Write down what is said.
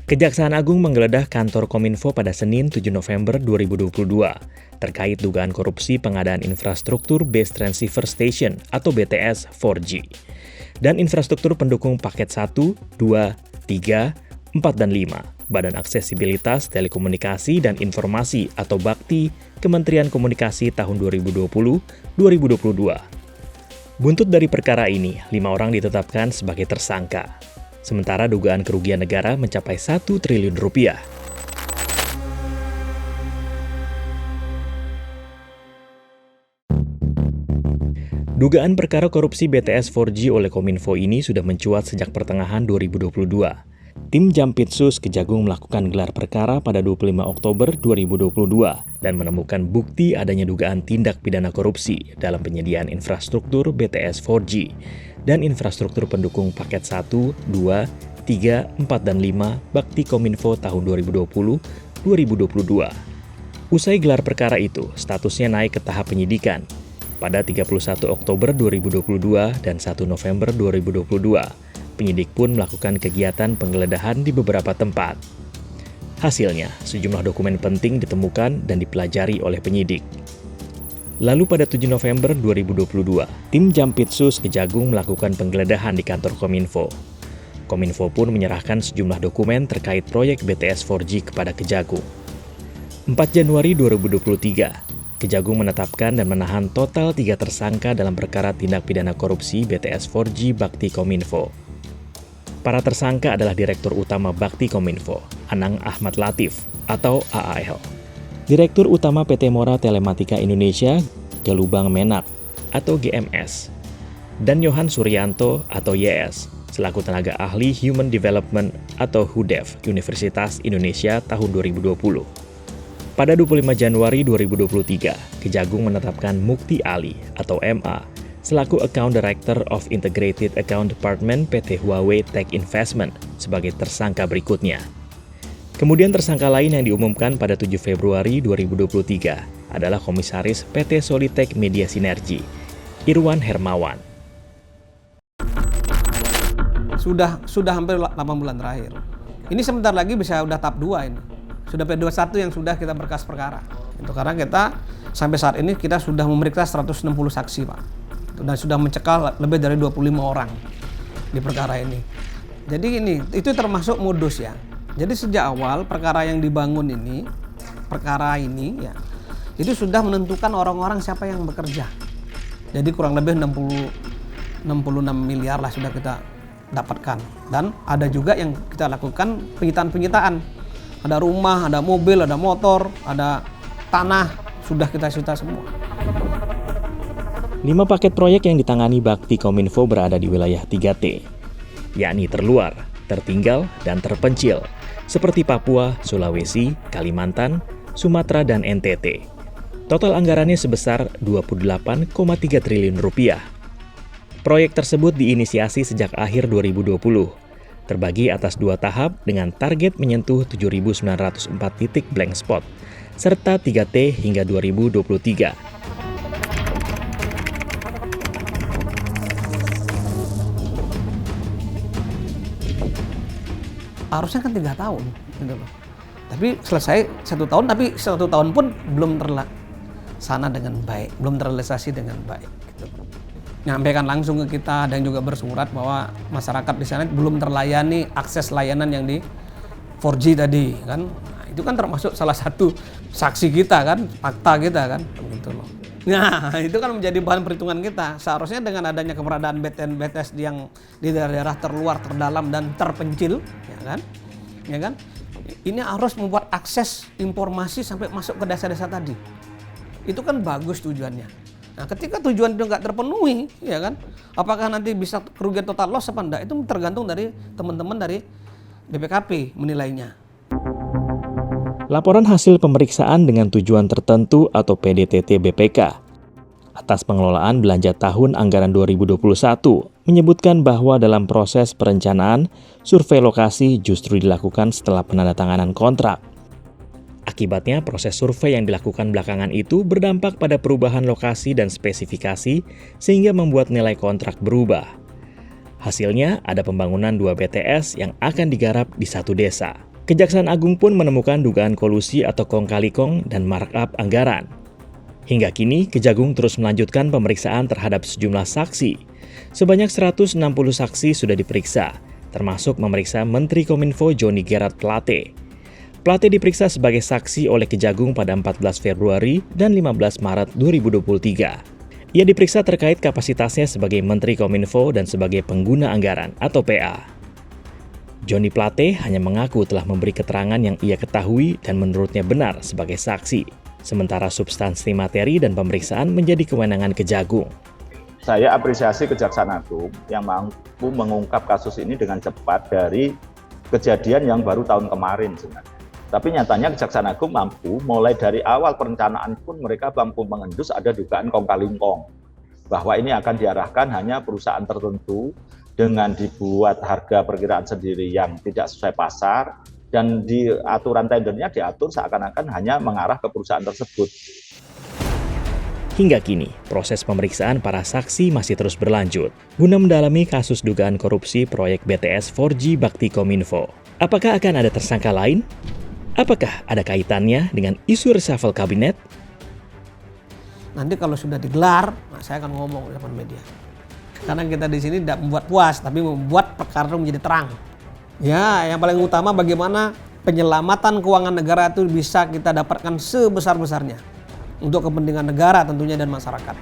Kejaksaan Agung menggeledah kantor Kominfo pada Senin 7 November 2022 terkait dugaan korupsi pengadaan infrastruktur Base Transceiver Station atau BTS 4G dan infrastruktur pendukung paket 1, 2, 3, 4, dan 5 Badan Aksesibilitas Telekomunikasi dan Informasi atau BAKTI Kementerian Komunikasi tahun 2020-2022. Buntut dari perkara ini, 5 orang ditetapkan sebagai tersangka. Sementara dugaan kerugian negara mencapai 1 triliun rupiah. Dugaan perkara korupsi BTS 4G oleh Kominfo ini sudah mencuat sejak pertengahan 2022. Tim Jampitsus Kejagung melakukan gelar perkara pada 25 Oktober 2022 dan menemukan bukti adanya dugaan tindak pidana korupsi dalam penyediaan infrastruktur BTS 4G dan infrastruktur pendukung paket 1, 2, 3, 4, dan 5 Bakti Kominfo tahun 2020-2022. Usai gelar perkara itu, statusnya naik ke tahap penyidikan. Pada 31 Oktober 2022 dan 1 November 2022, penyidik pun melakukan kegiatan penggeledahan di beberapa tempat. Hasilnya, sejumlah dokumen penting ditemukan dan dipelajari oleh penyidik. Lalu pada 7 November 2022, tim Jampitsus Kejagung melakukan penggeledahan di kantor Kominfo. Kominfo pun menyerahkan sejumlah dokumen terkait proyek BTS 4G kepada Kejagung. 4 Januari 2023, Kejagung menetapkan dan menahan total 3 tersangka dalam perkara tindak pidana korupsi BTS 4G Bakti Kominfo. Para tersangka adalah Direktur Utama Bakti Kominfo, Anang Ahmad Latif atau AAL. Direktur Utama PT Mora Telematika Indonesia, Gelubang Menak atau GMS, dan Yohan Suryanto atau YS, selaku tenaga ahli Human Development atau HUDEV Universitas Indonesia tahun 2020. Pada 25 Januari 2023, Kejagung menetapkan Mukti Ali atau MA, selaku Account Director of Integrated Account Department PT Huawei Tech Investment sebagai tersangka berikutnya. Kemudian tersangka lain yang diumumkan pada 7 Februari 2023 adalah Komisaris PT Solitech Media Sinergi, Irwan Hermawan. Sudah hampir 8 bulan terakhir. Ini sebentar lagi bisa udah tahap 2 ini. Sudah P21 yang sudah kita berkas perkara. Itu karena kita sampai saat ini kita sudah memeriksa 160 saksi, Pak. Dan sudah mencekal lebih dari 25 orang di perkara ini. Jadi ini, itu termasuk modus ya. Jadi sejak awal perkara yang dibangun ini, ya, itu sudah menentukan orang-orang siapa yang bekerja. Jadi kurang lebih 66 miliar lah sudah kita dapatkan. Dan ada juga yang kita lakukan penyitaan. Ada rumah, ada mobil, ada motor, ada tanah, sudah kita sita semua. 5 paket proyek yang ditangani Bakti Kominfo berada di wilayah 3T, yakni terluar, tertinggal, dan terpencil, seperti Papua, Sulawesi, Kalimantan, Sumatera, dan NTT. Total anggarannya sebesar 28,3 triliun rupiah. Proyek tersebut diinisiasi sejak akhir 2020, terbagi atas 2 tahap dengan target menyentuh 7.904 titik blank spot, serta 3T hingga 2023. Harusnya kan 3 tahun gitu loh. Tapi selesai 1 tahun, tapi 1 tahun pun belum terlaksana dengan baik, belum terrealisasi dengan baik gitu. Nyampaikan langsung ke kita dan juga bersurat bahwa masyarakat di sana belum terlayani akses layanan yang di 4G tadi kan. Nah, itu kan termasuk salah satu saksi kita kan, fakta kita kan gitu loh. Nah, itu kan menjadi bahan perhitungan kita. Seharusnya dengan adanya keberadaan BTS yang di daerah-daerah terluar, terdalam, dan terpencil, ya kan? Ini harus membuat akses informasi sampai masuk ke desa-desa tadi. Itu kan bagus tujuannya. Nah, ketika tujuan itu nggak terpenuhi, ya kan? Apakah nanti bisa kerugian total loss apa enggak? Itu tergantung dari teman-teman dari BPKP menilainya. Laporan hasil pemeriksaan dengan tujuan tertentu atau PDTT BPK atas pengelolaan belanja tahun anggaran 2021 menyebutkan bahwa dalam proses perencanaan, survei lokasi justru dilakukan setelah penandatanganan kontrak. Akibatnya, proses survei yang dilakukan belakangan itu berdampak pada perubahan lokasi dan spesifikasi sehingga membuat nilai kontrak berubah. Hasilnya, ada pembangunan 2 BTS yang akan digarap di 1 desa. Kejaksaan Agung pun menemukan dugaan kolusi atau kong kali kong dan markup anggaran. Hingga kini, Kejagung terus melanjutkan pemeriksaan terhadap sejumlah saksi. Sebanyak 160 saksi sudah diperiksa, termasuk memeriksa Menteri Kominfo Johnny Gerard Plate. Plate diperiksa sebagai saksi oleh Kejagung pada 14 Februari dan 15 Maret 2023. Ia diperiksa terkait kapasitasnya sebagai Menteri Kominfo dan sebagai pengguna anggaran atau PA. Johnny Plate hanya mengaku telah memberi keterangan yang ia ketahui dan menurutnya benar sebagai saksi, sementara substansi materi dan pemeriksaan menjadi kewenangan Kejagung. Saya apresiasi Kejaksaan Agung yang mampu mengungkap kasus ini dengan cepat dari kejadian yang baru tahun kemarin sebenarnya. Tapi nyatanya Kejaksaan Agung mampu mulai dari awal perencanaan pun mereka mampu mengendus ada dugaan kong kali kong, bahwa ini akan diarahkan hanya perusahaan tertentu dengan dibuat harga perkiraan sendiri yang tidak sesuai pasar, dan di aturan tendernya diatur seakan-akan hanya mengarah ke perusahaan tersebut. Hingga kini, proses pemeriksaan para saksi masih terus berlanjut guna mendalami kasus dugaan korupsi proyek BTS 4G Bakti Kominfo. Apakah akan ada tersangka lain? Apakah ada kaitannya dengan isu reshuffle kabinet? Nanti kalau sudah digelar, saya akan ngomong di depan media. Karena kita di sini tidak membuat puas, tapi membuat perkara menjadi terang. Ya, yang paling utama bagaimana penyelamatan keuangan negara itu bisa kita dapatkan sebesar-besarnya untuk kepentingan negara tentunya dan masyarakat.